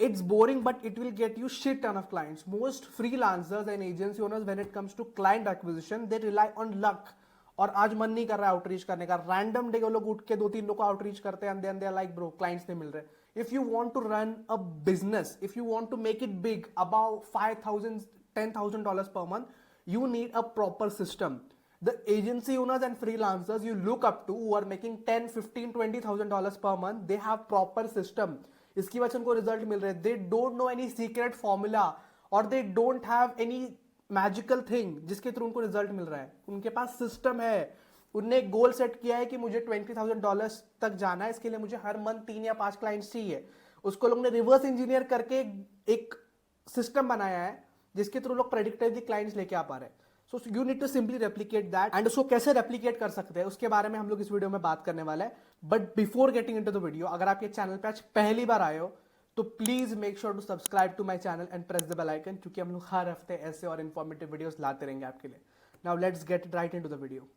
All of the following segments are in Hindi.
It's boring, but it will get you shit ton of clients. Most freelancers and agency owners, when it comes to client acquisition, they rely on luck. और आज मन नहीं कर रहा है आउटरीच करने का, रैंडम डे लोग उठ के 2-3 लोग को आउटरीच करते हैं, and they are like bro clients नहीं मिल रहे। If you want to run a business, if you want to make it big about 5,000 $10,000 per month, you need a proper system. The agency owners and freelancers you look up to who are making 10, 15, $20,000 per month, they have proper system. इसकी वजह से उनको रिजल्ट मिल रहे हैं। They don't know any secret formula और they don't have any magical thing जिसके थ्रू उनको रिजल्ट मिल रहा है। उनके पास सिस्टम है, उनने एक गोल सेट किया है कि मुझे $20,000 तक जाना है, इसके लिए मुझे हर मंथ 3 या 5 क्लाइंट्स चाहिए। उसको लोगों ने रिवर्स इंजीनियर करके एक सिस्टम बनाया है जिसके थ्रू लोग प्रेडिक्टिवली क्लाइंट्स लेके आ पा रहे हैं। So you need to simply replicate that, and उसको कैसे रेप्लिकेट कर सकते हैं उसके बारे में हम लोग इस वीडियो में बात करने वाले हैं। But before getting into the video, अगर आप ये चैनल पे आज पहली बार आए हो तो please make sure to subscribe to my channel and press the bell icon, क्योंकि हम लोग हर हफ्ते ऐसे और इन्फॉर्मेटिव वीडियोस लाते रहेंगे आपके लिए। Now let's get right into the video.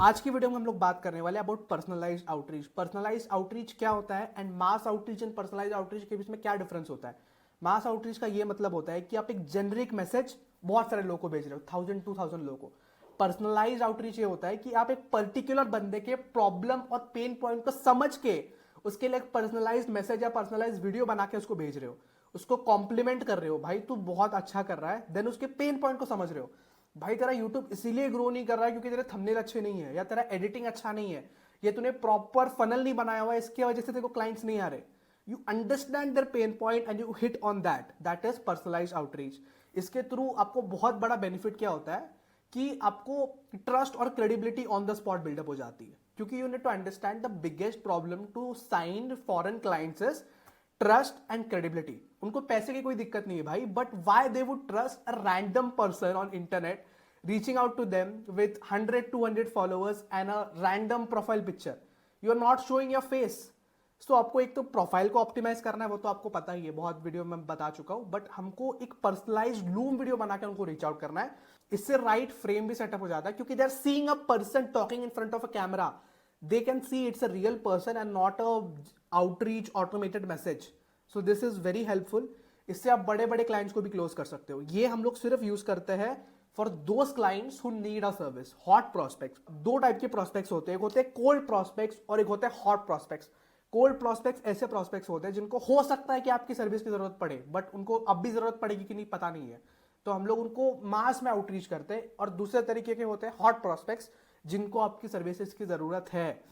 आज की वीडियो में हम लोग बात करने वाले हैं about personalised outreach. Personalised outreach क्या होता है and mass outreach and personalised outreach के बीच में क्या डिफरेंस होता है। मास आउटरीच का ये मतलब होता है कि आप एक जेनरिक मैसेज बहुत सारे लोगों को भेज रहे हो, 1000-2000 लोगों को। पर्सनलाइज्ड आउटरीच ये होता है कि आप एक पर्टिकुलर बंदे के प्रॉब्लम और पेन पॉइंट को समझ के उसके लिए एक पर्सनलाइज्ड मैसेज या पर्सनलाइज्ड वीडियो बना के उसको भेज रहे हो, उसको कॉम्प्लीमेंट कर रहे हो, भाई तू बहुत अच्छा कर रहा है, देन उसके पेन पॉइंट को समझ रहे हो। भाई तेरा यूट्यूब इसीलिए ग्रो नहीं कर रहा है क्योंकि तेरे थंबनेल अच्छे नहीं है, या तेरा एडिटिंग अच्छा नहीं है, या तूने प्रॉपर फनल नहीं बनाया हुआ है, इसकी वजह से तेरे को क्लाइंट्स नहीं आ रहे। You understand their pain point and you hit on that is personalised outreach. इसके थ्रू आपको बहुत बड़ा बेनिफिट क्या होता है कि आपको ट्रस्ट और credibility on the spot buildup हो जाती है, क्योंकि you need to understand the biggest problem to sign foreign clients is trust and credibility. उनको पैसे की कोई दिक्कत नहीं है भाई, but why they would trust a random person on internet reaching out to them with 100-200 followers and a random profile picture? You are not showing your face. So आपको एक तो प्रोफाइल को ऑप्टिमाइज करना है, वो तो आपको पता ही है, बहुत वीडियो में बता चुका हूं, बट हमको एक पर्सनलाइज्ड लूम वीडियो बना के उनको रीच आउट करना है। इससे राइट फ्रेम भी सेटअप हो जाता है, क्योंकि they are seeing a person talking in front of a camera, they can see it's a real person and not a outreach automated message. So this is very helpful. इससे आप बड़े बड़े क्लाइंट्स को भी क्लोज कर सकते हो। ये हम लोग सिर्फ यूज करते हैं for those clients who need a service. Hot prospects, दो टाइप के प्रोस्पेक्ट्स होते हैं, एक होते हैं कोल्ड प्रोस्पेक्ट्स और एक होते हैं हॉट प्रोस्पेक्ट्स। कोल्ड प्रोस्पेक्ट्स ऐसे प्रोस्पेक्ट्स होते हैं जिनको हो सकता है कि आपकी सर्विस की जरूरत पड़े, बट उनको अब भी जरूरत पड़ेगी कि नहीं पता नहीं है, तो हम लोग उनको मास में आउटरीच करते हैं। और दूसरे तरीके के होते हैं हॉट प्रोस्पेक्ट्स, जिनको आपकी सर्विसेज की जरूरत है,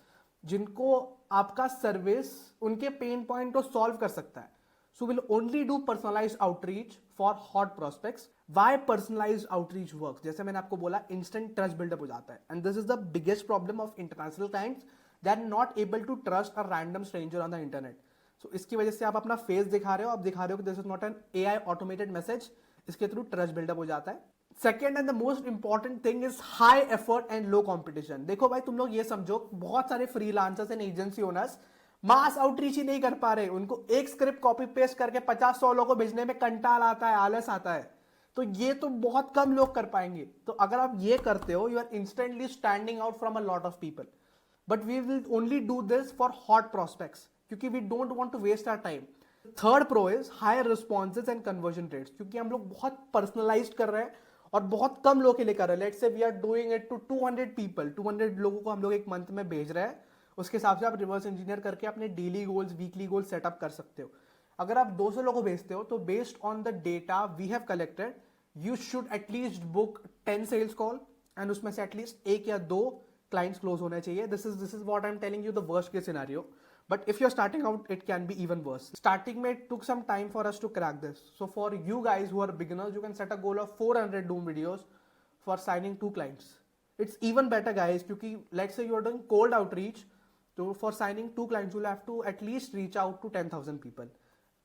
जिनको आपका सर्विस उनके पेन पॉइंट को सॉल्व कर सकता है। So we'll only do personalized outreach for hot prospects. Why personalized outreach works? जैसे मैंने आपको बोला, instant trust buildup हो जाता है, and this is the biggest problem of international clients. They are not able to trust a random stranger on the internet. So इसकी वजह से आप अपना फेस दिखा रहे हो, आप दिखा रहे हो कि this is not an AI automated message. इसके थ्रू ट्रस्ट बिल्डअप हो जाता है। Second and the most important thing is high effort and low competition. देखो भाई, तुम लोग ये समझो, बहुत सारे freelancers and agency owners mass outreach ही नहीं कर पा रहे। उनको एक स्क्रिप्ट कॉपी पेस्ट करके 50-100 लोगों को भेजने में कंटाल आता है, आलस आता है, तो ये तो बहुत कम लोग कर पाएंगे। तो अगर आप ये करते हो, you are instantly standing out from a lot of people. But we will only do this for hot prospects, क्योंकि we don't want to waste our time. Third pro is higher responses and conversion rates, क्योंकि हम लोग बहुत पर्सनलाइज्ड कर रहे हैं और बहुत कम लोगों के लिए कर रहे हैं। Let's say we are doing it to 200 people, 200 लोगों को हम लोग एक मंथ में भेज रहे हैं। उसके हिसाब से आप रिवर्स इंजीनियर करके अपने daily goals, weekly goals setup कर सकते हो। अगर आप 200 लोगों को भेजते हो तो based on the data we have collected, you should at least book 10 sales call, and उसमें से एटलीस्ट 1 या 2 क्लाइंट्स क्लोज होने चाहिए। This is what I am telling you, the worst case scenario. But if you are starting out, it can be even worse. Starting में it took some time for us to crack this. So for you guys who are beginners, you can set a goal of 400 doom videos for signing 2 clients. It's even better guys, क्योंकि let's say you are doing cold outreach, तो for signing 2 clients you will have to at least reach out to 10,000 people.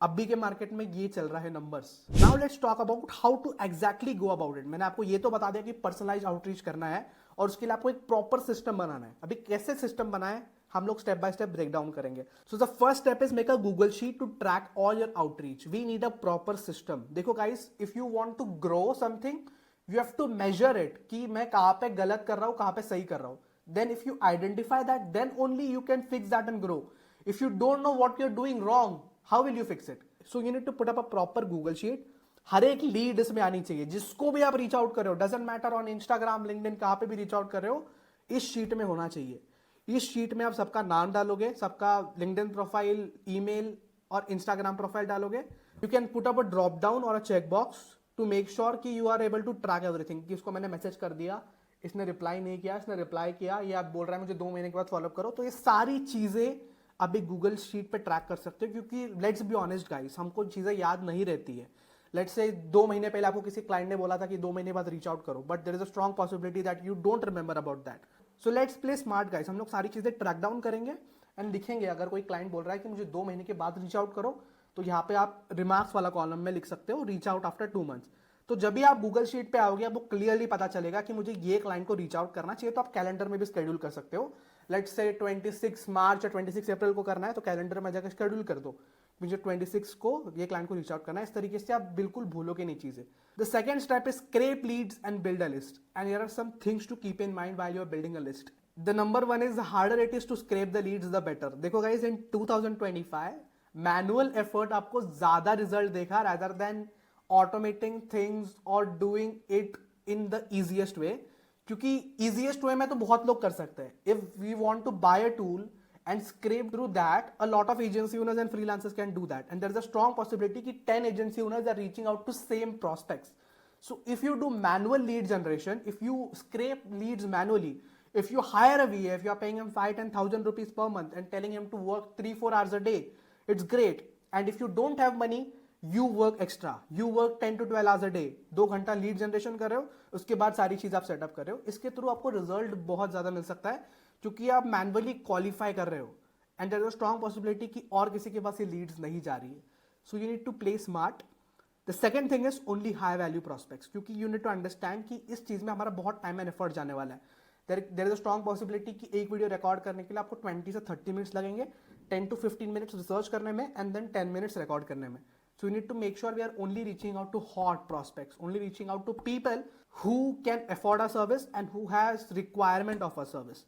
अभी के मार्केट में ये चल रहा है numbers. Now let's talk about how to exactly go about it. मैंने आपको ये तो बता दिया कि पर्सनलाइज आउटरीच करना है और उसके लिए आपको एक प्रॉपर सिस्टम बनाना है। अभी कैसे सिस्टम बनाए, हम लोग step by step break down करेंगे। So the first step is make a Google sheet to track all your outreach. We need a proper system. देखो guys, if you want to grow something, you have to measure it कि मैं कहां पे गलत कर रहा हूं, कहां पे सही कर रहा हूं। Then if you identify that, then only you can fix that and grow. If you don't know what you're doing wrong, how will you fix it? So you need to put up a proper Google sheet. हर एक लीड इसमें आनी चाहिए, जिसको भी आप रीच आउट कर रहे हो, doesn't matter on Instagram, LinkedIn, कहां पे भी रीच आउट कर रहे हो, इस शीट में होना चाहिए। इस शीट में आप सबका नाम डालोगे, सबका लिंक्डइन प्रोफाइल, ईमेल और इंस्टाग्राम प्रोफाइल डालोगे। You can put up a drop down और a check box to make sure कि you are able to track everything, कि इसको मैंने मैसेज कर दिया, इसने रिप्लाई नहीं किया, इसने रिप्लाई किया, ये आप बोल रहा है मुझे 2 महीने के बाद फॉलोअप करो। तो ये सारी चीजें आप एक गूगल शीट पे ट्रैक कर सकते हो, क्योंकि लेट्स बी ऑनेस्ट गाइस, हमको चीजें याद नहीं रहती है। लेट्स से 2 महीने पहले आपको किसी क्लाइंट ने बोला था कि 2 महीने बाद रीच आउट करो, but there is a strong possibility that you don't remember about that. So let's play smart guys, हम लोग सारी चीजें ट्रैक डाउन करेंगे एंड लिखेंगे। अगर कोई क्लाइंट बोल रहा है कि मुझे 2 महीने के बाद रीच आउट करो, तो यहाँ पे आप रिमार्क्स वाला कॉलम में लिख सकते हो रीच आउट आफ्टर 2 मंथ्स। तो जब भी आप गूगल शीट पे आओगे, आपको क्लियरली पता चलेगा कि मुझे ये क्लाइंट को रीच आउट करना चाहिए। तो आप कैलेंडर में भी शेड्यूल कर सकते हो। लेट्स से 26 मार्च या 26 अप्रैल को करना है, तो कैलेंडर में जाकर शेड्यूल कर दो, मुझे 26 को ये क्लाइंट को रीच आउट करना है। इस तरीके से आप बिल्कुल भूलोगे नहीं चीजें। The second step is scrape leads and build a list, and here are some things to keep in mind while you are building a list. The number 1 is the harder it is to scrape the leads the better. देखो गाइस, इन 2025 मैनुअल एफर्ट आपको ज्यादा रिजल्ट देखा rather than ऑटोमेटिंग थिंग्स और doing it in the easiest way, क्योंकि इजिएस्ट वे में तो बहुत लोग कर सकते हैं। If we want to buy a tool and scrape through that, a lot of agency owners and freelancers can do that, and there is a strong possibility that 10 agency owners are reaching out to same prospects. So if you do manual lead generation, if you scrape leads manually, if you hire a VA, if you are paying him 5-10,000 rupees per month and telling him to work 3-4 hours a day, it's great. And if you don't have money, you work extra, you work 10 to 12 hours a day, 2 घंटा लीड जनरेशन कर रहे हो, उसके बाद सारी चीज आप सेटअप कर रहे हो। इसके थ्रू आपको रिजल्ट बहुत ज्यादा मिल सकता है, क्योंकि आप मैनुअली क्वालिफाई कर रहे हो, and there is a strong possibility कि और किसी के पास ये लीड्स नहीं जा रही है। So you need to play smart. The second thing is only high value prospects, क्योंकि यू नीड टू अंडरस्टैंड कि इस चीज में हमारा बहुत टाइम एंड एफर्ट जाने वाला है। There is a strong possibility कि एक वीडियो रिकॉर्ड करने के लिए आपको 20 से 30 मिनट्स लगेंगे, 10 to 15 मिनट्स रिसर्च करने में एंड देन 10 मिनट्स रिकॉर्ड करने में। So you need to make sure we are only reaching out to hot prospects, only reaching out to people who can afford our service and who has requirement of our service.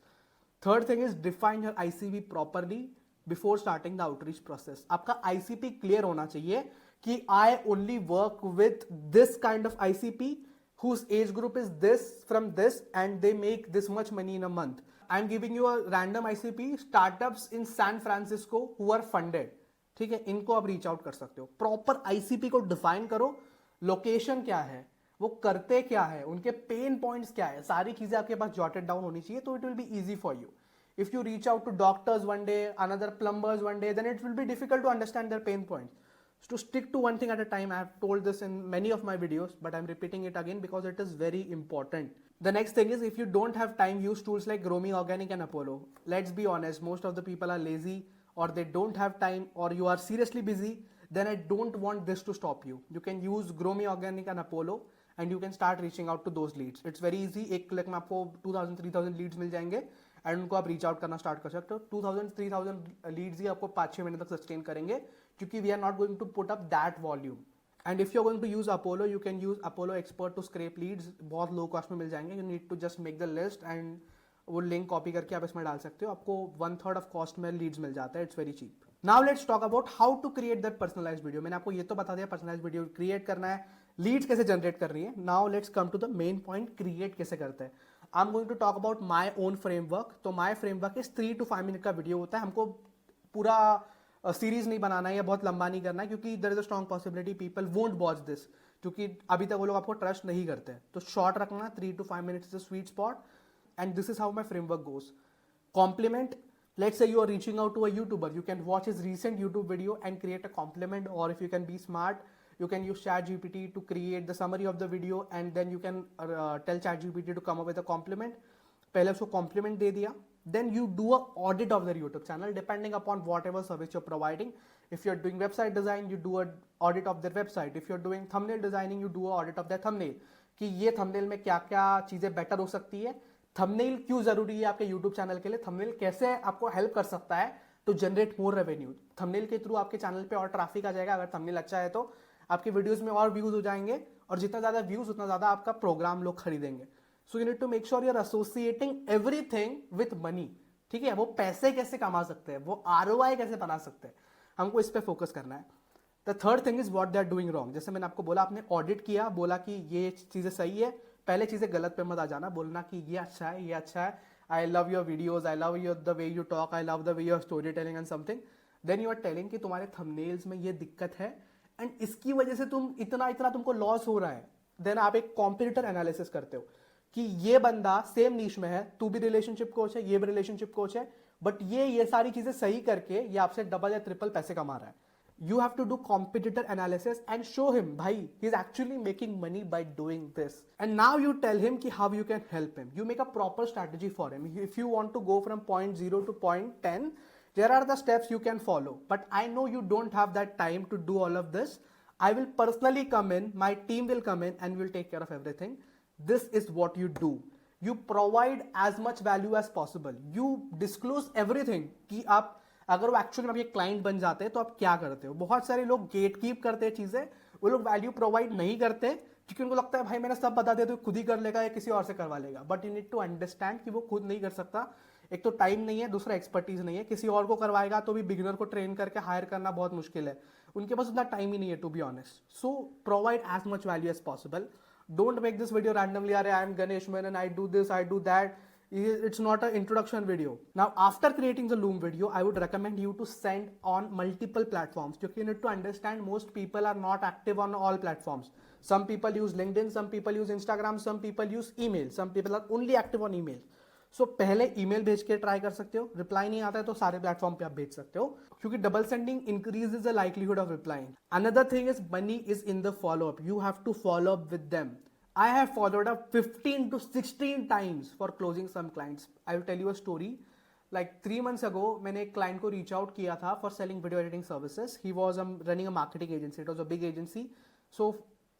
Third thing is define your ICP properly before starting the outreach process. आपका ICP clear होना चाहिए कि I only work with this kind of ICP whose age group is this from this and they make this much money in a month. I'm giving you a random ICP, startups in San Francisco who are funded. ठीक है, इनको आप रीच आउट कर सकते हो। प्रॉपर आईसीपी को डिफाइन करो, लोकेशन क्या है, वो करते क्या है, उनके पेन पॉइंट्स क्या है, सारी चीजें आपके पास जॉटेड डाउन होनी चाहिए, तो it will be easy for you. If you reach out to doctors one day, another plumbers one day, then it will be difficult to understand their pain points. To stick to one thing at a time. I have told this in many of my videos, but I'm repeating it again because it is very important. The next thing is, if you don't have time, use tools like Gromi Organic and Apollo. Let's be honest, most of the people are lazy or they don't have time or you are seriously busy. Then I don't want this to stop you. You can use Gromi Organic and Apollo and you can start reaching out to those leads. It's very easy. एक क्लिक में आपको 2000-3000 leads मिल जाएंगे एंड उनको आप रीच आउट करना स्टार्ट कर सकते हो. 2000-3000 लीड्स ही आपको 5-6 महीने तक सस्टेन करेंगे, क्योंकि we are not going to put up that volume. And if you are going to use Apollo, you can use Apollo expert to scrape leads. बहुत लो कॉस्ट में मिल जाएंगे. You need to just make the list and वो लिंक कॉपी करके आप इसमें डाल सकते हो. आपको 1/3 ऑफ कॉस्ट में लीड्स मिल जाता है. It's very cheap. Now let's talk about how to create that personalised video. मैंने आपको ये तो बता दिया पर्सनलाइज्ड वीडियो क्रिएट करना है, लीड्स कैसे जनरेट करनी है. Now let's come to the main point, create कैसे करते हैं. I am going to talk about my own framework. तो माई फ्रेमवर्क इस 3 to 5 मिनट का वीडियो होता है. हमको पूरा सीरीज नहीं बनाना है या बहुत लंबा नहीं करना है, क्योंकि there is a strong possibility people won't watch this, क्योंकि अभी तक वो लोग आपको ट्रस्ट नहीं करते हैं. तो शॉर्ट रखना, 3 to 5 minutes is a sweet spot. And this is how my framework goes. Compliment. Let's say you are reaching out to a YouTuber. You can watch his recent YouTube video and create a compliment, or if you can be smart, you can use ChatGPT to create the summary of the video and then you can tell ChatGPT to come up with a compliment. पहले उसको compliment दे दिया. Then you do a audit of their YouTube channel depending upon whatever service you're providing. If you're doing website design, you do an audit of their website. If you're doing thumbnail designing, you do an audit of their thumbnail. कि ये thumbnail में क्या क्या चीजें better हो सकती है. थंबनेल क्यों जरूरी है आपके YouTube चैनल के लिए. थंबनेल कैसे आपको हेल्प कर सकता है to generate more revenue. Thumbnail के थ्रू आपके चैनल पे और ट्रैफिक आ जाएगा. अगर थंबनेल अच्छा है तो आपके वीडियोस में और व्यूज हो जाएंगे, और जितना ज्यादा व्यूज उतना ज्यादा आपका प्रोग्राम लोग खरीदेंगे. So you need to make sure you are associating everything with money. ठीक है, वो पैसे कैसे कमा सकते हैं, वो ROI कैसे बना सकते हैं, हमको इस पे फोकस करना है. The third thing is what they are doing wrong. जैसे मैंने आपको बोला, आपने ऑडिट किया, बोला कि ये चीजें सही है, पहले चीजें गलत पे मत आ जाना, बोलना कि ये अच्छा है, ये अच्छा है, I love your videos, I love your the way you talk, I love the way your story telling and something. Then you are telling कि तुम्हारे थंबनेल्स में ये दिक्कत है एंड इसकी वजह से तुम इतना इतना तुमको लॉस हो रहा है। देन आप एक कॉम्पिटिटर एनालिसिस करते हो कि ये बंदा सेम नीश में है, तू भी रिलेशनशिप कोच है, ये भी रिलेशनशिप कोच है, बट ये सारी चीजें सही करके ये आपसे डबल या ट्रिपल पैसे कमा रहा है। You have to do competitor analysis and show him, bhai, he's actually making money by doing this. And now you tell him ki how you can help him. You make a proper strategy for him. If you want to go from point 0 to point 10, there are the steps you can follow. But I know you don't have that time to do all of this. I will personally come in, my team will come in and will take care of everything. This is what you do. You provide as much value as possible. You disclose everything कि आप अगर वो एक्चुअली में आपके क्लाइंट बन जाते हैं तो आप क्या करते हो। बहुत सारे लोग गेट कीप करते हैं चीजें, वो लोग वैल्यू प्रोवाइड नहीं करते क्योंकि उनको लगता है भाई मैंने सब बता दिया तो खुद ही कर लेगा या किसी और से करवा लेगा। But you need to understand कि वो खुद नहीं कर सकता। एक तो टाइम नहीं है, दूसरा एक्सपर्टीज नहीं है, किसी और को करवाएगा तो भी बिगिनर को ट्रेन करके हायर करना बहुत मुश्किल है, उनके पास उतना टाइम ही नहीं है to be honest. So provide as much value as possible. Don't make this video randomly, अरे I am Ganesh Menon, I do this, I do that. It's not an introduction video. Now after creating the Loom video, I would recommend you to send on multiple platforms because you need to understand most people are not active on all platforms. Some people use LinkedIn, some people use Instagram, some people use email, some people are only active on email. So पहले email भेज के ट्राई कर सकते हो, रिप्लाई नहीं आता है तो सारे प्लेटफॉर्म पे आप भेज सकते हो क्योंकि double sending increases the likelihood of replying. Another thing is money is in the follow up. You have to follow up with them. I have followed up 15 to 16 times for closing some clients. I will tell you a story. Like 3 months ago, मैंने एक client को reach out किया था for selling video editing services. He was running a marketing agency. It was a big agency. So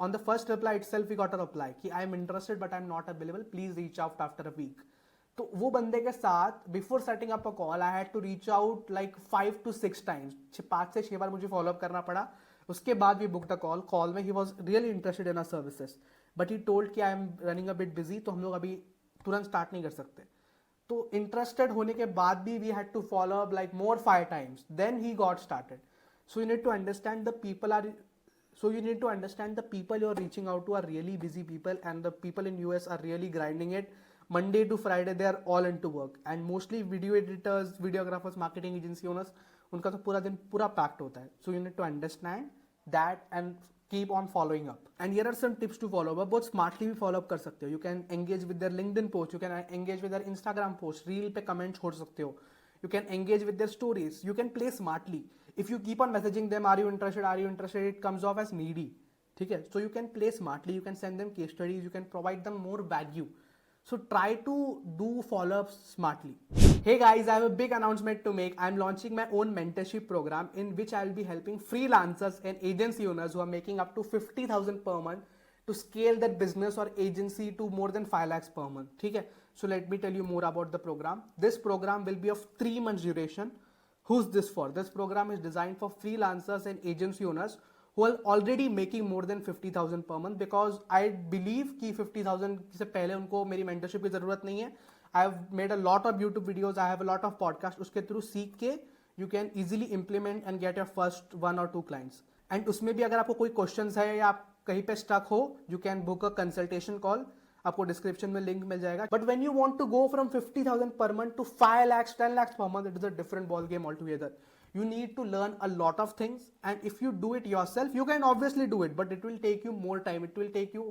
on the first reply itself, we got a reply कि I am interested but I am not available. Please reach out after a week. तो वो बंदे के साथ before setting up a call, I had to reach out like 5 to 6 times. 5 से 6 बार मुझे follow up करना पड़ा. उसके बाद भी booked a call. Call में he was really interested in our services. But he told कि I am running a bit busy, तो हम लोग अभी तुरंत स्टार्ट नहीं कर सकते। तो इंटरेस्टेड होने के बाद भी we had to follow up like more 5 times, then he got started. So you need to understand the people you are reaching out to are really busy people and the people in US are really grinding it. Monday to Friday they are all in to work and mostly video editors, videographers, marketing agency owners, उनका तो पूरा दिन पूरा पैक्ड होता है। So you need to understand that and keep on following up. And here are some tips to follow up. बहुत smartly भी follow up कर सकते हो. You can engage with their LinkedIn post, you can engage with their Instagram post, reel पे comment छोड़ सकते हो. You can engage with their stories. You can play smartly. If you keep on messaging them, are you interested? Are you interested? It comes off as needy. ठीक है? So you can play smartly. You can send them case studies. You can provide them more value. So try to do follow-ups smartly. Hey guys, I have a big announcement to make. I'm launching my own mentorship program in which I'll be helping freelancers and agency owners who are making up to 50,000 per month to scale their business or agency to more than 5 lakhs per month. ठीक है? So let me tell you more about the program. This program will be of 3 months duration. Who's this for? This program is designed for freelancers and agency owners who are already making more than 50,000 per month because I believe कि 50,000 से पहले उनको मेरी mentorship की ज़रूरत नहीं है. I have made a lot of YouTube videos, I have a lot of podcasts, उसके थ्रू सीख के you can easily implement and get your first 1 or 2 clients. And उसमें भी अगर आपको कोई questions है या आप कहीं पे stuck हो, you can book a consultation call. आपको डिस्क्रिप्शन में लिंक मिल जाएगा. But when you want to go from 50,000 per month to 5 lakhs, 10 lakhs per month, it is a different ball game altogether. You need to learn a lot of things, and if you do it yourself, you can obviously do it, but it will take you more time. It will take you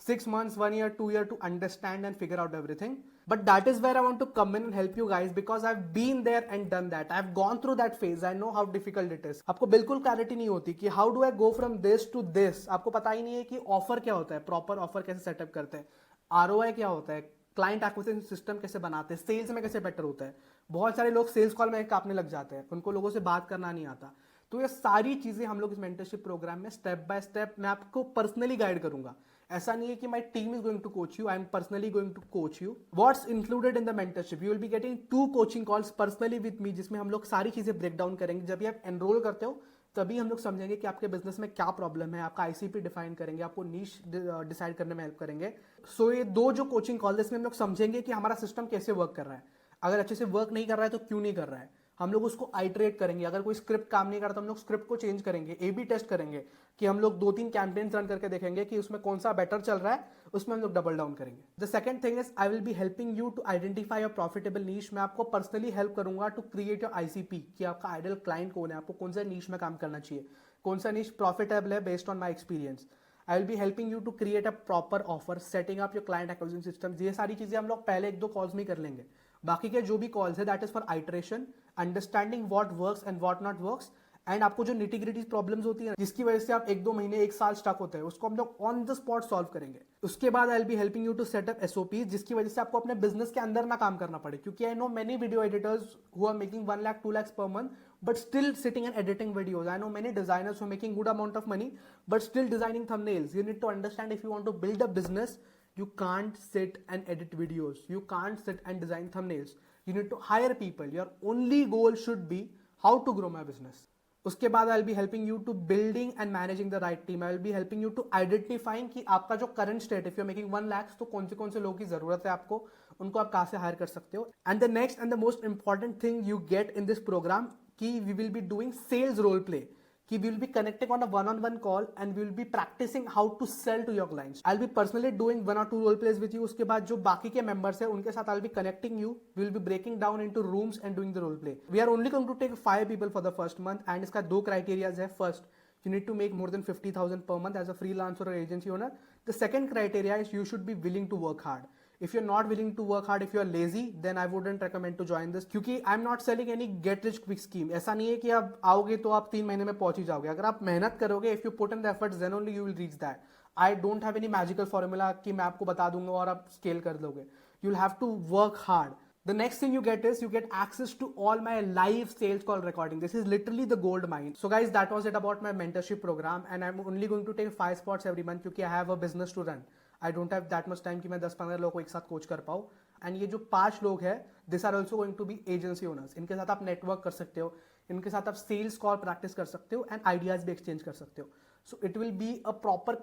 6 months, 1 year, 2 years to understand and figure out everything. But that is where I want to come in and help you guys because I've been there and done that. I've gone through that phase. I know how difficult it is. आपको बिल्कुल क्लैरिटी नहीं होती कि how do I go from this to this. आपको पता ही नहीं है कि ऑफर क्या होता है, प्रॉपर ऑफर कैसे सेटअप करते हैं, ROI क्या होता है, क्लाइंट एक्विजिशन सिस्टम कैसे बनाते हैं, सेल्स में कैसे बेटर होता है. बहुत सारे लोग सेल्स कॉल में कांपने लग जाते हैं, उनको लोगों से बात करना नहीं आता. तो ये सारी चीजें हम लोग इस मेंटरशिप प्रोग्राम में स्टेप बाय स्टेप मैं आपको पर्सनली गाइड करूंगा. ऐसा नहीं है कि my team is going to coach you, I am personally going to coach you. What's included in the mentorship, you will be getting 2 coaching calls personally with me, जिसमें हम लोग सारी चीजें ब्रेक डाउन करेंगे. जब भी आप एनरोल करते हो तभी हम लोग समझेंगे कि आपके बिजनेस में क्या प्रॉब्लम है, आपका आईसीपी डिफाइन करेंगे, आपको नीश डिसाइड करने में हेल्प करेंगे. सो ये 2 जो कोचिंग कॉल, इसमें हम लोग समझेंगे कि हमारा सिस्टम कैसे वर्क कर रहा है. अगर अच्छे से वर्क नहीं कर रहा है तो क्यों नहीं कर रहा है, हम लोग उसको आइटरेट करेंगे, अगर कोई स्क्रिप्ट काम नहीं करता तो हम लोग स्क्रिप्ट को चेंज करेंगे, ए बी टेस्ट करेंगे कि हम लोग 2-3 कैंपेन्स रन करके देखेंगे कि उसमें कौन सा बेटर चल रहा है, उसमें हम लोग डबल डाउन करेंगे। The second thing is I will be helping you to identify your profitable niche. मैं आपको पर्सनली हेल्प करूंगा टू क्रिएट योर आईसीपी कि आपका आइडियल क्लाइंट कौन है, आपको कौन सा नीश में काम करना चाहिए, कौन सा नीश प्रॉफिटेबल है based on my experience. I will be helping you to create a proper offer, setting up your client acquisition system. ये सारी चीजें हम लोग पहले 1-2 कॉल्स में कर लेंगे। बाकी के जो भी कॉल्स है that is for iteration, understanding what works and what not works, and आपको जो निटी-ग्रिटी प्रॉब्लम्स होती है जिसकी वजह से आप 1-2 महीने 1 साल स्टक होते हैं, उसको हम लोग ऑन द स्पॉट सॉल्व करेंगे। उसके बाद I will be helping you to set up SOP, जिसकी वजह से आपको अपने बिजनेस के अंदर ना काम करना पड़े, क्योंकि I know many video editors who are making 1 lakh 2 lakhs per month but still sitting and editing videos. I know many designers who are making good amount of money but still designing thumbnails. You need to understand, if you want to build a business, you can't sit and edit videos, you can't sit and design thumbnails. You need to hire people. Your only goal should be how to grow my business. उसके बाद I will be helping you to building and managing the right team. I will be helping you to identifying कि आपका जो current state, if you are making 1 lakhs, तो कौन से लोगों की जरूरत है आपको, उनको आप कहां से हायर कर सकते हो। And the next and the most important thing you get in this program कि we will be doing sales role play, कि we will be connecting on a one-on-one call and we will be practicing how to sell to your clients. I'll be personally doing 1 or 2 role plays with you. उसके बाद जो बाकी के members हैं उनके साथ I'll be connecting you. We will be breaking down into rooms and doing the role play. We are only going to take 5 people for the first month and इसका 2 criteria है. First, you need to make more than 50,000 per month as a freelancer or agency owner. The second criteria is you should be willing to work hard. If you're not willing to work hard, if you're lazy, then I wouldn't recommend to join this, क्योंकि I'm not selling any get rich quick scheme. ऐसा नहीं है कि आप आओगे तो आप 3 महीने में पहुंच ही जाओगे। अगर आप मेहनत करोगे, if you put in the efforts, then only you will reach that. I don't have any magical formula कि मैं आपको बता दूंगा और आप scale कर दोगे. You'll have to work hard. The next thing you get is you get access to all my live sales call recording. This is literally the gold mine. So guys, that was it about my mentorship program, and I'm only going to take 5 spots every month क्योंकि I have a business to run. I don't have that much time कि मैं 10-15 लोगों को एक साथ कोच कर पाऊँ। एंड ये जो 5 लोग हैं, this are also going to be agency owners. इनके साथ आप नेटवर्क कर सकते हो, इनके साथ आप सेल्स कॉल प्रैक्टिस कर सकते हो एंड आइडियाज भी एक्सचेंज कर सकते हो। So it will be a proper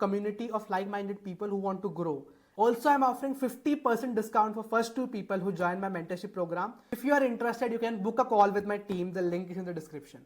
community of like-minded people who want to grow. Also, I'm offering 50% discount for first 2 people who join my mentorship program. If you are interested, you can book a call with my team. The link is in the description.